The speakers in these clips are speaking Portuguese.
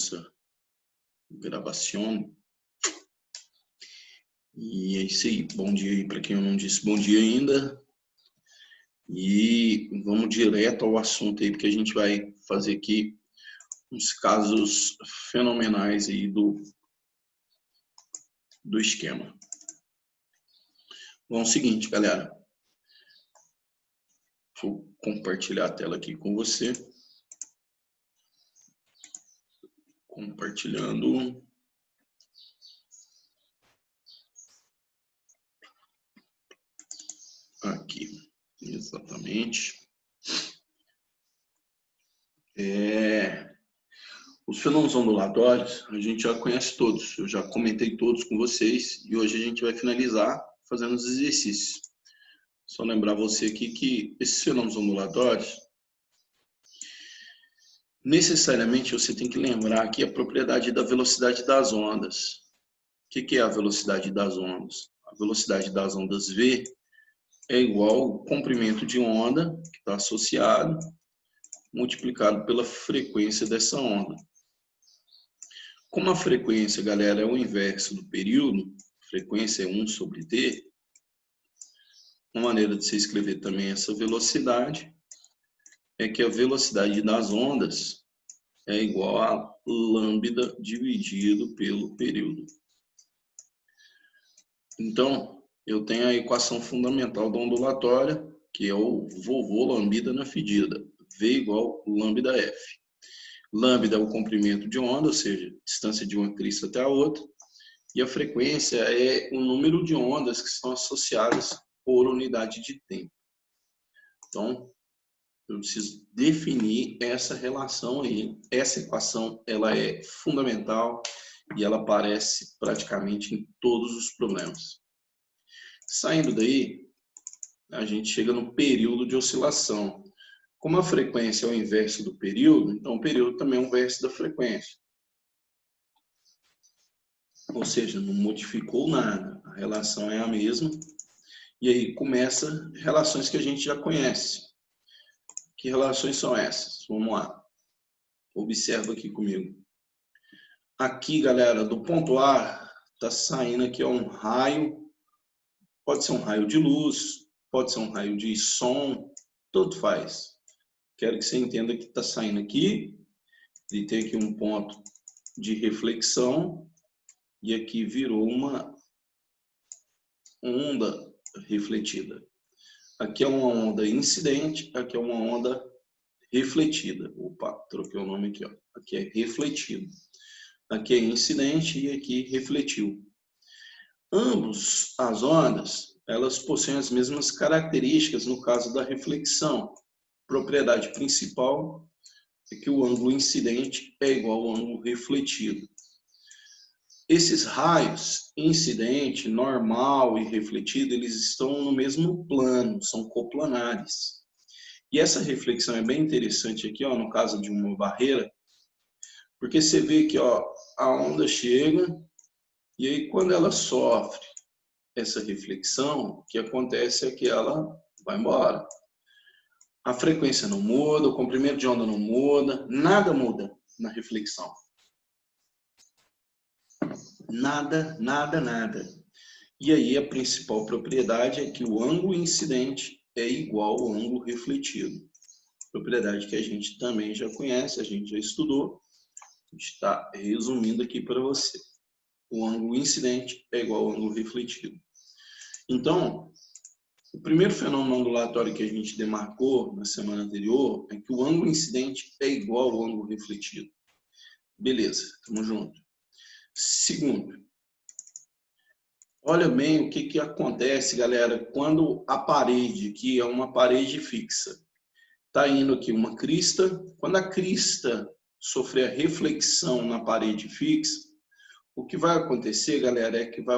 essa gravação. E é isso aí. Bom dia aí para quem eu não disse bom dia ainda. E vamos direto ao assunto aí, porque a gente vai fazer aqui uns casos fenomenais aí do esquema. Bom, é o seguinte, galera. Vou compartilhar a tela aqui com você. Compartilhando. Aqui, exatamente. Os fenômenos ondulatórios, a gente já conhece todos. Eu já comentei todos com vocês e hoje a gente vai finalizar fazendo os exercícios. Só lembrar você aqui que esses fenômenos ondulatórios, necessariamente você tem que lembrar aqui a propriedade da velocidade das ondas. O que é a velocidade das ondas? A velocidade das ondas V é igual ao comprimento de onda, que está associado, multiplicado pela frequência dessa onda. Como a frequência, galera, é o inverso do período, frequência é 1 sobre t, uma maneira de se escrever também essa velocidade é que a velocidade das ondas é igual a lambda dividido pelo período. Então, eu tenho a equação fundamental da ondulatória, que é o vovô lambda na fedida, V igual lambda F. Lambda é o comprimento de onda, ou seja, distância de uma crista até a outra, e a frequência é o número de ondas que estão associadas por unidade de tempo. Então, eu preciso definir essa relação aí. Essa equação, ela é fundamental e ela aparece praticamente em todos os problemas. Saindo daí, a gente chega no período de oscilação. Como a frequência é o inverso do período, então o período também é o inverso da frequência. Ou seja, não modificou nada, a relação é a mesma. E aí começa relações que a gente já conhece. Que relações são essas? Vamos lá. Observa aqui comigo. Aqui, galera, do ponto A, está saindo aqui um raio. Pode ser um raio de luz, pode ser um raio de som, tanto faz. Quero que você entenda que está saindo aqui. Ele tem aqui um ponto de reflexão. E aqui virou uma onda refletida. Aqui é uma onda incidente, aqui é uma onda refletida. Opa, troquei o nome aqui, ó. Aqui é refletido. Aqui é incidente e aqui refletiu. Ambos as ondas, elas possuem as mesmas características no caso da reflexão. Propriedade principal é que o ângulo incidente é igual ao ângulo refletido. Esses raios, incidente, normal e refletido, eles estão no mesmo plano, são coplanares. E essa reflexão é bem interessante aqui, ó, no caso de uma barreira, porque você vê que ó, a onda chega e aí quando ela sofre essa reflexão, o que acontece é que ela vai embora. A frequência não muda, o comprimento de onda não muda, nada muda na reflexão. Nada, nada, nada. E aí a principal propriedade é que o ângulo incidente é igual ao ângulo refletido. Propriedade que a gente também já conhece, a gente já estudou. A gente está resumindo aqui para você. O ângulo incidente é igual ao ângulo refletido. Então, o primeiro fenômeno ondulatório que a gente demarcou na semana anterior é que o ângulo incidente é igual ao ângulo refletido. Beleza, tamo junto. Segundo, olha bem o que acontece, galera, quando a parede, que é uma parede fixa, está indo aqui uma crista. Quando a crista sofrer a reflexão na parede fixa, o que vai acontecer, galera, é que vai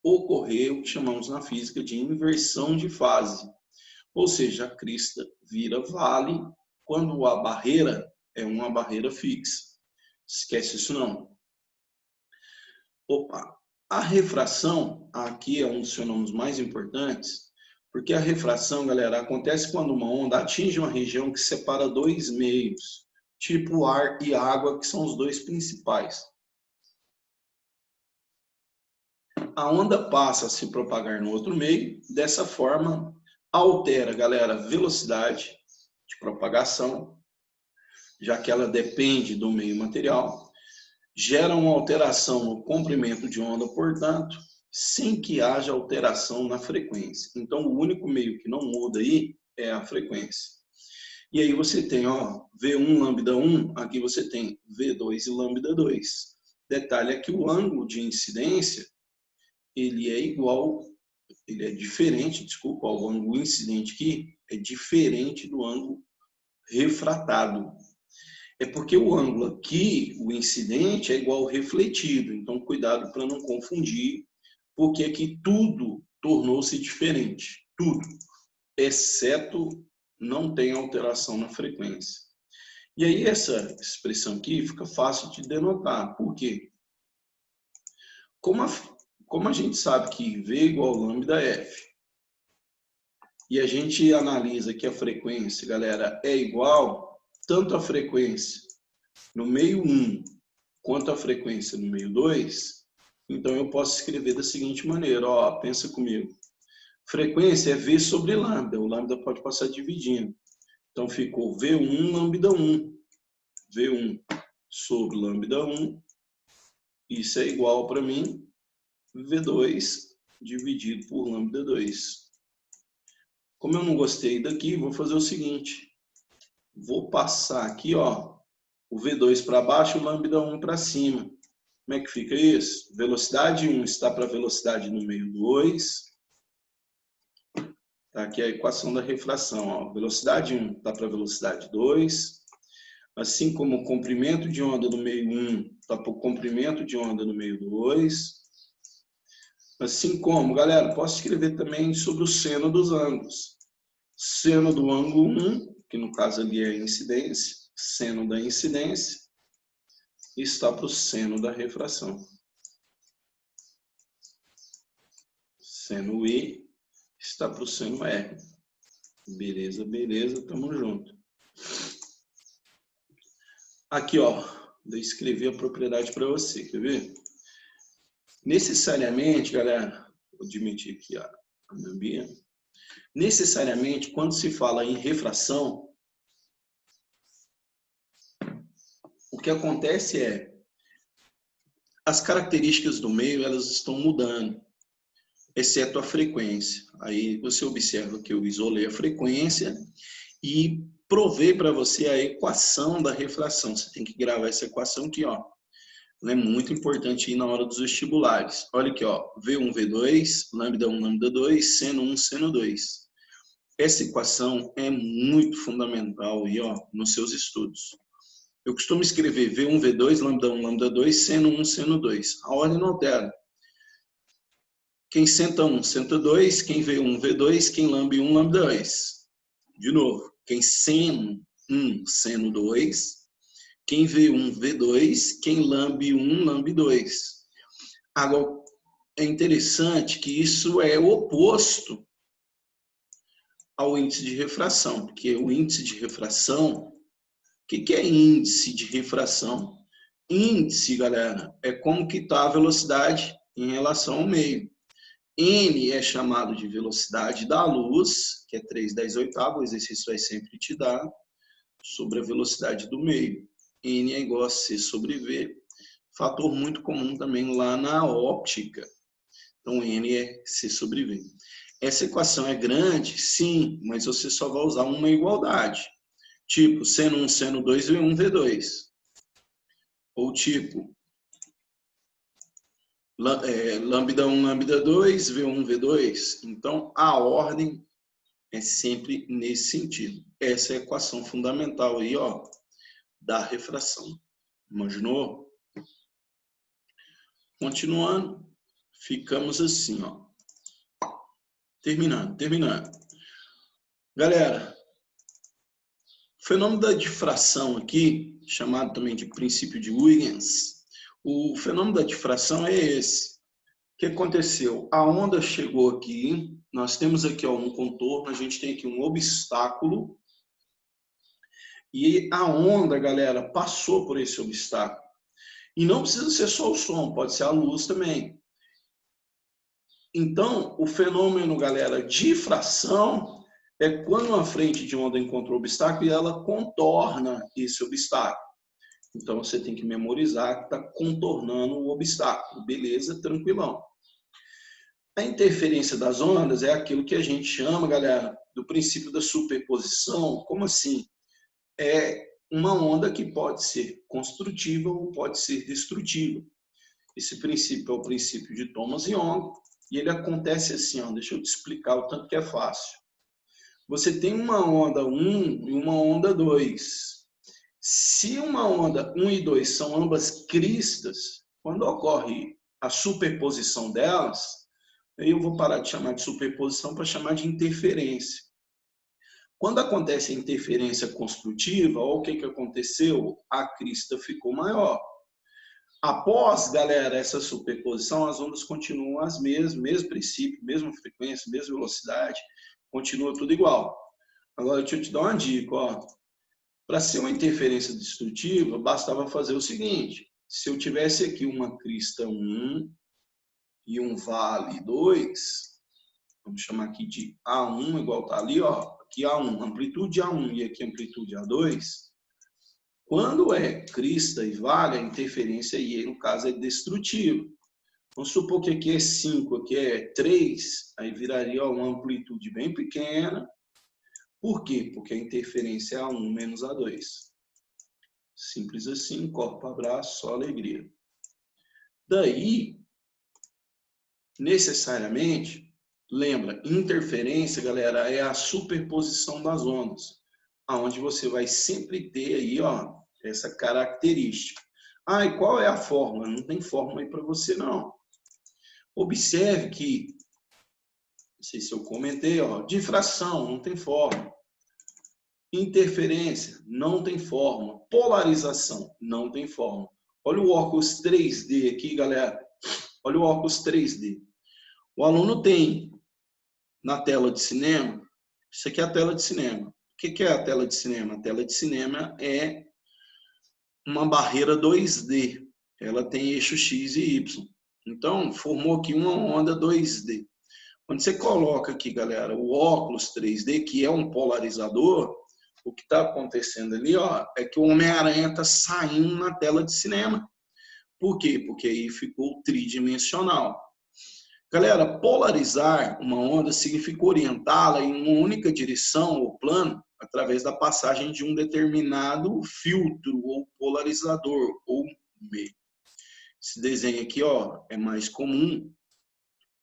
ocorrer o que chamamos na física de inversão de fase. Ou seja, a crista vira vale quando a barreira é uma barreira fixa. Esquece isso não. Opa! A refração, aqui é um dos fenômenos mais importantes, porque a refração, galera, acontece quando uma onda atinge uma região que separa dois meios, tipo ar e água, que são os dois principais. A onda passa a se propagar no outro meio, dessa forma altera, galera, a velocidade de propagação, já que ela depende do meio material, gera uma alteração no comprimento de onda, portanto, sem que haja alteração na frequência. Então, o único meio que não muda aí é a frequência. E aí você tem, ó, V1 lambda 1, aqui você tem V2 e lambda 2. Detalhe é que o ângulo de incidência, ele é igual, ele é diferente, desculpa, o ângulo incidente aqui é diferente do ângulo refratado. É porque o ângulo aqui, o incidente, é igual ao refletido. Então, cuidado para não confundir, porque aqui tudo tornou-se diferente. Tudo, exceto não tem alteração na frequência. E aí essa expressão aqui fica fácil de denotar. Por quê? Como a gente sabe que V igual lambda F, e a gente analisa que a frequência, galera, é igual, tanto a frequência no meio 1 quanto a frequência no meio 2, então eu posso escrever da seguinte maneira, ó, pensa comigo. Frequência é V sobre lambda, o lambda pode passar dividindo. Então ficou V1 lambda 1, V1 sobre lambda 1, isso é igual para mim, V2 dividido por lambda 2. Como eu não gostei daqui, vou fazer o seguinte, vou passar aqui, ó, o V2 para baixo e o lambda 1 para cima. Como é que fica isso? Velocidade 1 está para velocidade no meio 2. Tá aqui a equação da refração. Ó. Velocidade 1 está para velocidade 2. Assim como o comprimento de onda no meio 1 está para o comprimento de onda no meio 2. Assim como, galera, posso escrever também sobre o seno dos ângulos. Seno do ângulo 1, que no caso ali é a incidência, seno da incidência, está para o seno da refração. Seno I está para o seno R. Beleza, beleza, tamo junto. Aqui, ó, eu escrevi a propriedade para você, quer ver? Necessariamente, galera, vou dimitir aqui a minha bia. Necessariamente, quando se fala em refração, o que acontece é as características do meio, elas estão mudando, exceto a frequência. Aí você observa que eu isolei a frequência e provei para você a equação da refração. Você tem que gravar essa equação aqui, ó. Ela é muito importante aí na hora dos vestibulares. Olha aqui, ó, V1, V2, lambda 1, lambda 2, seno 1, seno 2. Essa equação é muito fundamental aí, ó, nos seus estudos. Eu costumo escrever V1, V2, lambda 1, lambda 2, seno 1, seno 2. A ordem não altera. Quem senta 1, senta 2. Quem V1, V2. Quem lambe 1, lambda 2. De novo. Quem seno 1, seno 2. Quem V1, V2. Quem lambe 1, lambe 2. Agora, é interessante que isso é oposto ao índice de refração. Porque o índice de refração... O que é índice de refração? Índice, galera, é como que está a velocidade em relação ao meio. N é chamado de velocidade da luz, que é 3/10, o exercício vai sempre te dar, sobre a velocidade do meio. N é igual a C sobre V, fator muito comum também lá na óptica. Então, N é C sobre V. Essa equação é grande? Sim, mas você só vai usar uma igualdade. Tipo, seno 1, seno 2, V1, V2. Ou tipo, lambda 1, lambda 2, V1, V2. Então, a ordem é sempre nesse sentido. Essa é a equação fundamental aí, ó, da refração. Imaginou? Continuando, ficamos assim, ó. Terminando. Galera, o fenômeno da difração aqui, chamado também de princípio de Huygens, o fenômeno da difração é esse. O que aconteceu? A onda chegou aqui, nós temos aqui, ó, um contorno, a gente tem aqui um obstáculo, E a onda, galera, passou por esse obstáculo. E não precisa ser só o som, pode ser a luz também. Então, o fenômeno, galera, difração é quando uma frente de onda encontrou obstáculo e ela contorna esse obstáculo. Então, você tem que memorizar que está contornando o obstáculo. Beleza? Tranquilão. A interferência das ondas é aquilo que a gente chama, galera, do princípio da superposição. Como assim? É uma onda que pode ser construtiva ou pode ser destrutiva. Esse princípio é o princípio de Thomas Young, e ele acontece assim, ó, deixa eu te explicar o tanto que é fácil. Você tem uma onda 1 e uma onda 2. Se uma onda 1 e 2 são ambas cristas, quando ocorre a superposição delas, aí eu vou parar de chamar de superposição para chamar de interferência. Quando acontece a interferência construtiva, olha o que aconteceu, a crista ficou maior. Após, galera, essa superposição, as ondas continuam as mesmas, mesmo princípio, mesma frequência, mesma velocidade, continua tudo igual. Agora, deixa eu te dar uma dica, ó. Para ser uma interferência destrutiva, bastava fazer o seguinte, se eu tivesse aqui uma crista 1 e um vale 2, vamos chamar aqui de A1, igual está ali, ó, aqui A1, amplitude A1 e aqui amplitude A2, quando é crista e vale, a interferência aí, no caso, é destrutiva. Vamos supor que aqui é 5, aqui é 3, aí viraria uma amplitude bem pequena. Por quê? Porque a interferência é A1 menos A2. Simples assim, corpo, abraço, só alegria. Daí, necessariamente, lembra, interferência, galera, é a superposição das ondas, aonde você vai sempre ter aí, ó, essa característica. Ah, e qual é a fórmula? Não tem fórmula aí para você, não. Observe que, não sei se eu comentei, ó, difração, não tem fórmula. Interferência, não tem fórmula. Polarização, não tem fórmula. Olha o óculos 3D aqui, galera. Olha o óculos 3D. O aluno tem na tela de cinema, isso aqui é a tela de cinema. O que é a tela de cinema? A tela de cinema é uma barreira 2D. Ela tem eixo X e Y. Então, formou aqui uma onda 2D. Quando você coloca aqui, galera, o óculos 3D, que é um polarizador, o que está acontecendo ali, ó, é que o Homem-Aranha está saindo na tela de cinema. Por quê? Porque aí ficou tridimensional. Galera, polarizar uma onda significa orientá-la em uma única direção ou plano através da passagem de um determinado filtro ou polarizador ou meio. Esse desenho aqui, ó, é mais comum.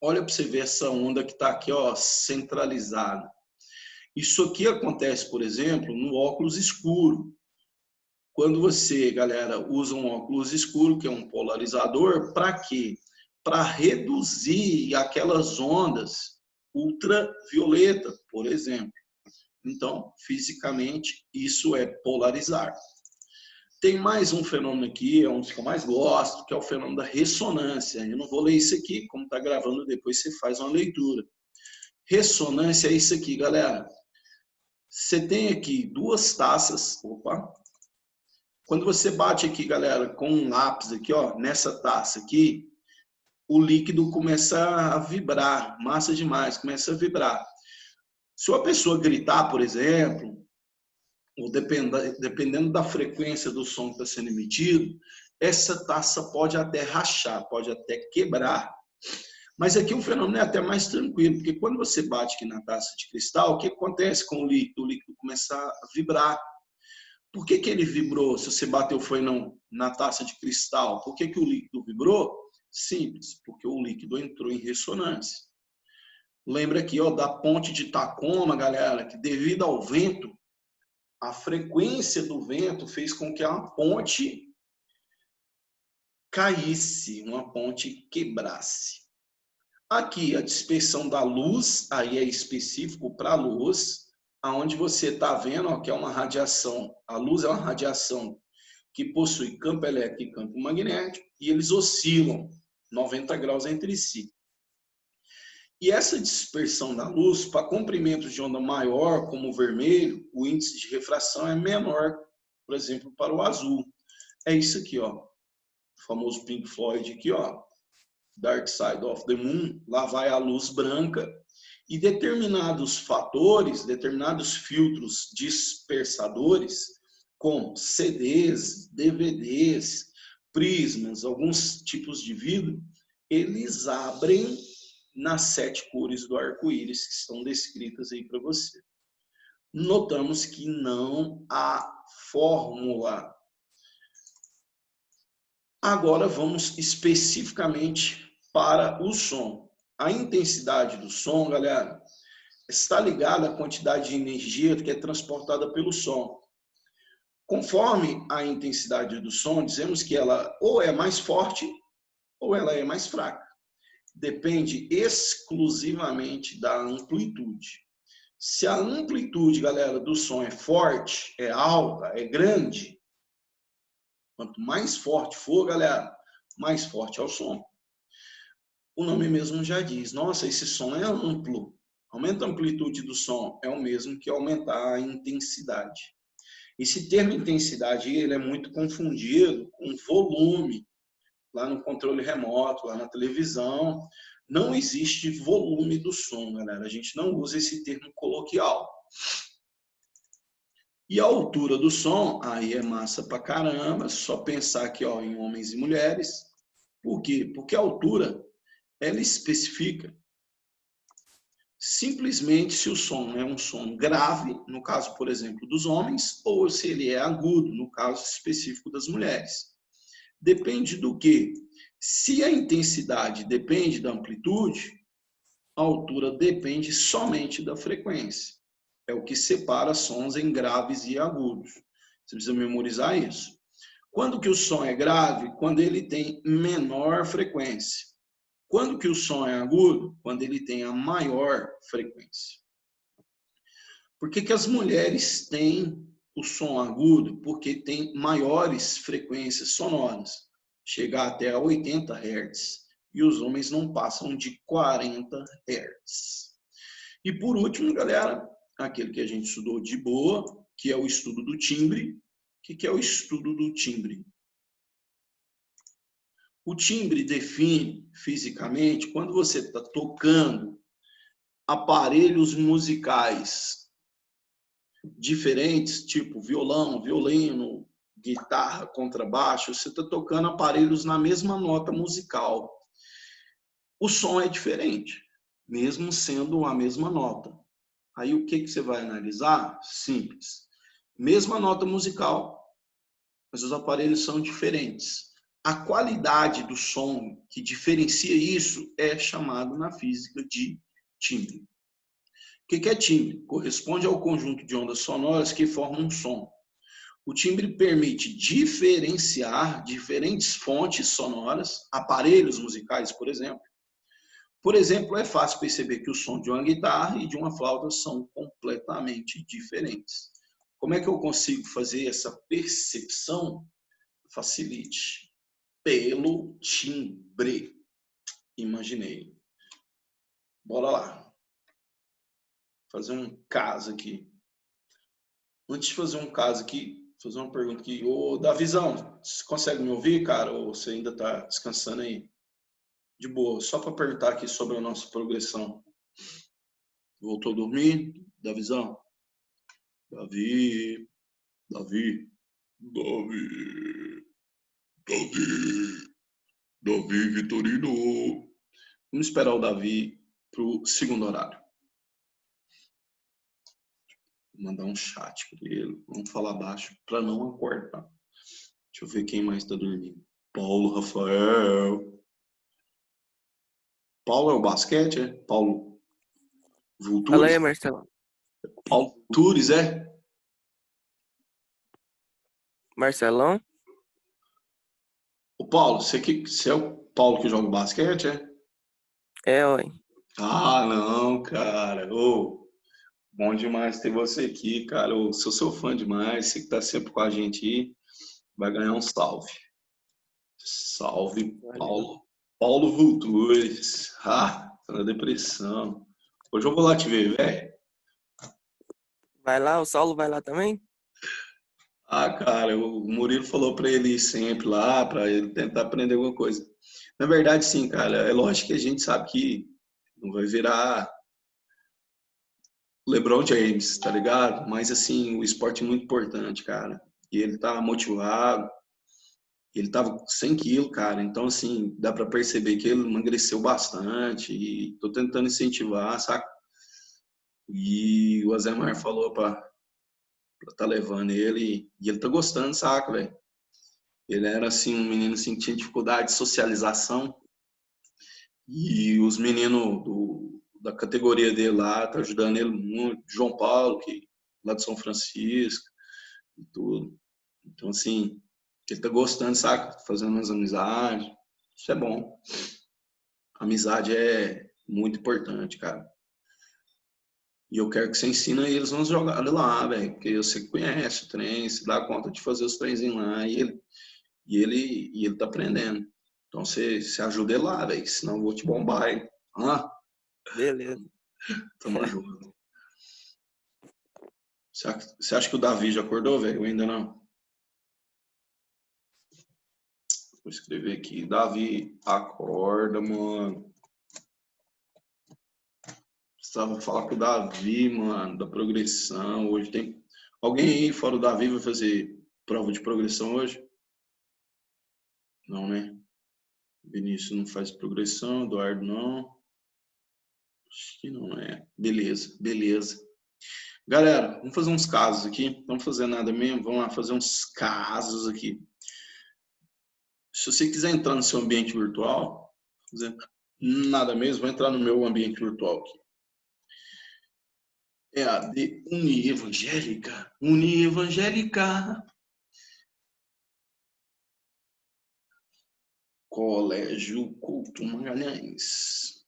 Olha para você ver essa onda que está aqui, ó, centralizada. Isso aqui acontece, por exemplo, no óculos escuro. Quando você, galera, usa um óculos escuro, que é um polarizador, para quê? Para reduzir aquelas ondas ultravioleta, por exemplo. Então, fisicamente, isso é polarizar. Tem mais um fenômeno aqui, é um dos que eu mais gosto, que é o fenômeno da ressonância. Eu não vou ler isso aqui, como está gravando, depois você faz uma leitura. Ressonância é isso aqui, galera. Você tem aqui duas taças, opa. Quando você bate aqui, galera, com um lápis aqui, ó, nessa taça aqui, o líquido começa a vibrar, massa demais, começa a vibrar. Se uma pessoa gritar, por exemplo, ou dependendo da frequência do som que está sendo emitido, essa taça pode até rachar, pode até quebrar. Mas aqui o fenômeno é até mais tranquilo, porque quando você bate aqui na taça de cristal, o que acontece com o líquido? O líquido começa a vibrar. Por que ele vibrou se você bateu foi na taça de cristal? Por que o líquido vibrou? Simples, porque o líquido entrou em ressonância. Lembra aqui, ó, da ponte de Tacoma, galera, que devido ao vento, a frequência do vento fez com que a ponte caísse, uma ponte quebrasse. Aqui, a dispersão da luz, aí é específico para a luz, aonde você está vendo, ó, que é uma radiação. A luz é uma radiação que possui campo elétrico e campo magnético, e eles oscilam 90 graus entre si. E essa dispersão da luz, para comprimentos de onda maior, como o vermelho, o índice de refração é menor, por exemplo, para o azul. É isso aqui, ó. O famoso Pink Floyd aqui, ó. Dark Side of the Moon. Lá vai a luz branca. E determinados fatores, determinados filtros dispersadores, como CDs, DVDs, prismas, alguns tipos de vidro, eles abrem nas 7 cores do arco-íris que estão descritas aí para você. Notamos que não há fórmula. Agora vamos especificamente para o som. A intensidade do som, galera, está ligada à quantidade de energia que é transportada pelo som. Conforme a intensidade do som, dizemos que ela ou é mais forte ou ela é mais fraca. Depende exclusivamente da amplitude. Se a amplitude, galera, do som é forte, é alta, é grande, quanto mais forte for, galera, mais forte é o som. O nome mesmo já diz, nossa, esse som é amplo. Aumenta a amplitude do som, é o mesmo que aumentar a intensidade. Esse termo intensidade, ele é muito confundido com volume. Lá no controle remoto, lá na televisão, não existe volume do som, galera. A gente não usa esse termo coloquial. E a altura do som, aí é massa pra caramba, só pensar aqui, ó, em homens e mulheres. Por quê? Porque a altura, ela especifica simplesmente se o som é um som grave, no caso, por exemplo, dos homens, ou se ele é agudo, no caso específico das mulheres. Depende do quê? Se a intensidade depende da amplitude, a altura depende somente da frequência. É o que separa sons em graves e agudos. Você precisa memorizar isso. Quando que o som é grave? Quando ele tem menor frequência. Quando que o som é agudo? Quando ele tem a maior frequência. Por que que as mulheres têm o som agudo? Porque tem maiores frequências sonoras. Chegar até a 80 Hz. E os homens não passam de 40 Hz. E por último, galera, aquele que a gente estudou de boa, que é o estudo do timbre. O que é o estudo do timbre? O timbre define fisicamente quando você está tocando aparelhos musicais diferentes, tipo violão, violino, guitarra, contrabaixo, você está tocando aparelhos na mesma nota musical. O som é diferente, mesmo sendo a mesma nota. Aí o que você vai analisar? Simples. Mesma nota musical, mas os aparelhos são diferentes. A qualidade do som que diferencia isso é chamado na física de timbre. O que é timbre? Corresponde ao conjunto de ondas sonoras que formam um som. O timbre permite diferenciar diferentes fontes sonoras, aparelhos musicais, por exemplo. Por exemplo, é fácil perceber que o som de uma guitarra e de uma flauta são completamente diferentes. Como é que eu consigo fazer essa percepção? Facilite. Pelo timbre. Imaginei. Bora lá. Fazer um caso aqui. Antes de fazer um caso aqui, fazer uma pergunta aqui. Ô, Davizão, você consegue me ouvir, cara? Ou você ainda está descansando aí? De boa. Só para perguntar aqui sobre a nossa progressão. Voltou a dormir? Davizão? Davi, Davi, Davi, Davi, Davi Vitorino. Vamos esperar o Davi para o segundo horário. Vou mandar um chat para ele. Vamos falar baixo para não acordar. Deixa eu ver quem mais está dormindo. Paulo Rafael. Paulo é o basquete, é? Paulo Vultures? Fala aí, Marcelão. Paulo Vultures, é? Marcelão? O Paulo, você é o Paulo que joga basquete, é? É, ué. Ah, não, cara. Ô, bom demais ter você aqui, cara. Eu sou seu fã demais. Você que tá sempre com a gente aí, vai ganhar um salve. Salve, Valeu. Paulo. Paulo Vultures. Ah, Tá na depressão. Hoje eu vou lá te ver, velho. Vai lá, o Saulo vai lá também? Ah, cara, o Murilo falou pra ele ir sempre lá, pra ele tentar aprender alguma coisa. Na verdade, sim, cara, é lógico que a gente sabe que não vai virar LeBron James, tá ligado? Mas, assim, o esporte é muito importante, cara. E ele tá motivado, ele tava com 100 quilos, cara. Então, assim, dá pra perceber que ele emagreceu bastante e tô tentando incentivar, saca? E o Azemar falou pra tá levando ele e ele tá gostando, saca, velho? Ele era, assim, um menino assim, que tinha dificuldade de socialização e os meninos da categoria dele lá tá ajudando ele muito. João Paulo, que lá de São Francisco e tudo. Então, assim, ele tá gostando, saca? Fazendo umas amizades. Isso é bom. Amizade é muito importante, cara. E eu quero que você ensine eles uns jogadas lá, velho. Porque você conhece o trem, você dá conta de fazer os trenzinhos lá. E ele tá aprendendo. Então você ajuda ele lá, velho. Senão eu vou te bombar, hein? Ah, Beleza. tamo junto. Você acha que o Davi já acordou, velho? Ou ainda não? Vou escrever aqui. Davi, acorda, mano. Precisava falar com o Davi, mano, da progressão. Hoje tem. Alguém aí fora o Davi vai fazer prova de progressão hoje? Não, né? Vinícius não faz progressão, Eduardo não. Acho que não é. Beleza, beleza. Galera, vamos fazer uns casos aqui. Não vamos fazer nada mesmo, vamos lá fazer uns casos aqui. Se você quiser entrar no seu ambiente virtual, fazer nada mesmo, vai entrar no meu ambiente virtual aqui. É a de Unievangélica. Unievangélica. Colégio Couto Magalhães.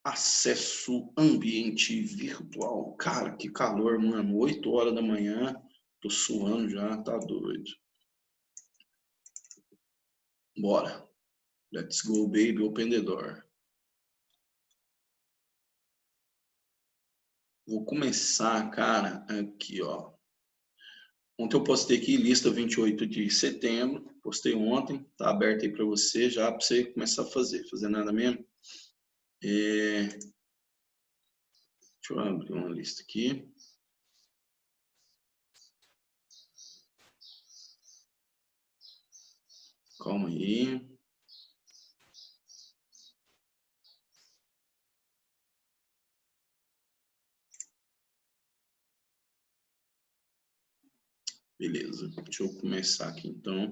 Acesso ambiente virtual. Cara, que calor, mano. 8 horas da manhã. Tô suando já, tá doido. Bora. Let's go, baby. Open the door. Vou começar, cara, aqui, ó. Ontem eu postei aqui lista 28 de setembro. Postei ontem. Tá aberto aí para você já, para você começar a fazer. Fazer nada mesmo. Deixa eu abrir uma lista aqui. Calma aí. Beleza, deixa eu começar aqui então.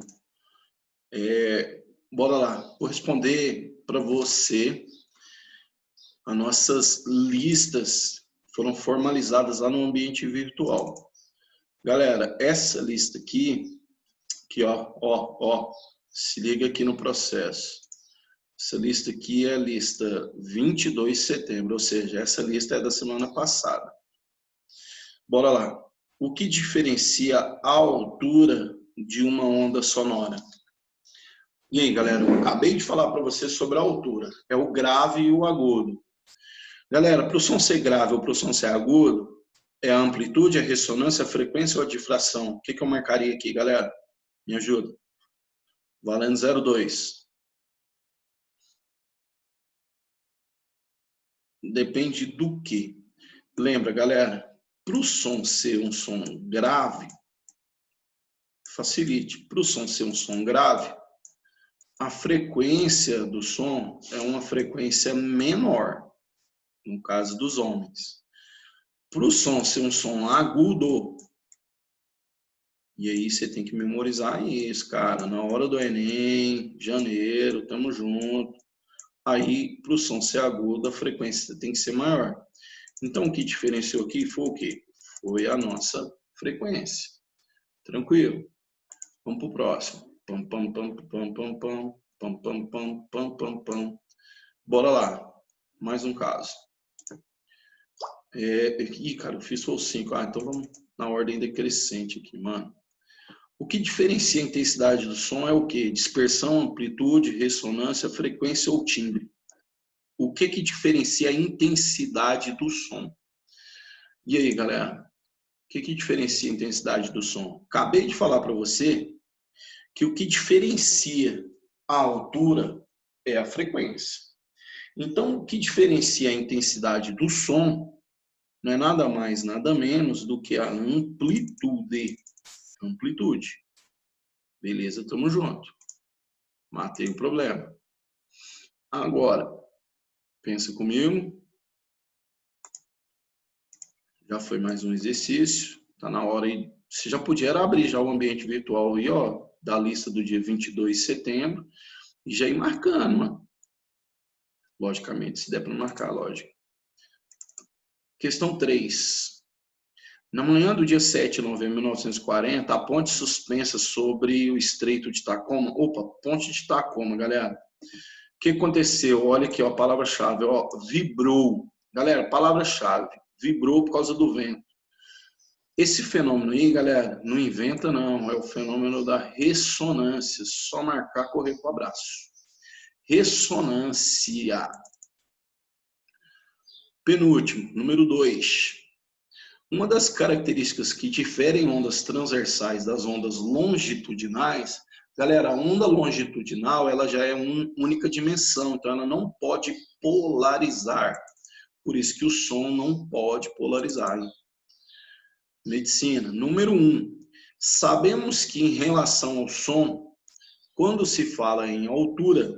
Bora lá, vou responder para você. As nossas listas foram formalizadas lá no ambiente virtual. Galera, essa lista aqui ó, se liga aqui no processo. Essa lista aqui é a lista 22 de setembro, ou seja, essa lista é da semana passada. Bora lá. O que diferencia a altura de uma onda sonora? E aí, galera, eu acabei de falar para você sobre a altura. É o grave e o agudo. Galera, para o som ser grave ou para o som ser agudo, é a amplitude, a ressonância, a frequência ou a difração. O que eu marcaria aqui, galera? Me ajuda. Valendo 0,2. Depende do que. Lembra, galera, para o som ser um som grave, facilite. Para o som ser um som grave, a frequência do som é uma frequência menor, no caso dos homens. Para o som ser um som agudo, e aí você tem que memorizar isso, cara. Na hora do Enem, janeiro, tamo junto. Aí, para o som ser agudo, a frequência tem que ser maior. Então, o que diferenciou aqui foi o quê? Foi a nossa frequência. Tranquilo? Vamos para o próximo. Pam, pam, pam, pam, pam, pam, pam, pam, pam, pam, pam, pam. Bora lá. Mais um caso. Ih, cara, eu fiz só 5. Então vamos na ordem decrescente aqui, mano. O que diferencia a intensidade do som é o quê? Dispersão, amplitude, ressonância, frequência ou timbre. o que diferencia a intensidade do som? E aí, galera? O que diferencia a intensidade do som? Acabei de falar para você que o que diferencia a altura é a frequência. Então, o que diferencia a intensidade do som não é nada mais, nada menos do que a amplitude. Amplitude. Beleza, tamo junto. Matei o problema. Agora, pensa comigo. Já foi mais um exercício. Tá na hora aí. Você já podia abrir já o ambiente virtual aí, ó, da lista do dia 22 de setembro e já ir marcando, mano. Logicamente, se der para marcar, lógico. Questão 3. Na manhã do dia 7 de novembro de 1940, a ponte suspensa sobre o Estreito de Tacoma. Opa, ponte de Tacoma, galera. O que aconteceu? Olha aqui, ó, a palavra-chave, ó, vibrou. Galera, palavra-chave, vibrou por causa do vento. Esse fenômeno aí, galera, não inventa não, é o fenômeno da ressonância. Só marcar, correr com o abraço. Ressonância. Penúltimo, número 2. Uma das características que diferem ondas transversais das ondas longitudinais, galera, a onda longitudinal ela já é uma única dimensão, então ela não pode polarizar. Por isso que o som não pode polarizar. Hein? Medicina. Número 1. Sabemos que em relação ao som, quando se fala em altura,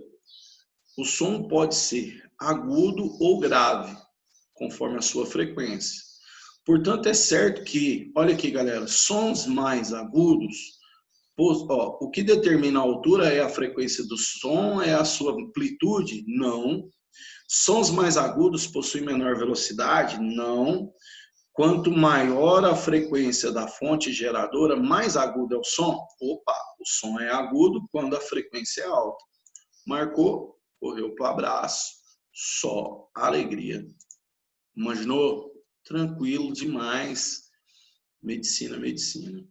o som pode ser agudo ou grave, conforme a sua frequência. Portanto, é certo que, olha aqui, galera, sons mais agudos, o que determina a altura é a frequência do som, é a sua amplitude? Não. Sons mais agudos possuem menor velocidade? Não. Quanto maior a frequência da fonte geradora, mais agudo é o som? Opa, o som é agudo quando a frequência é alta. Marcou, correu para o abraço, só alegria. Imaginou? Tranquilo demais. Medicina, medicina.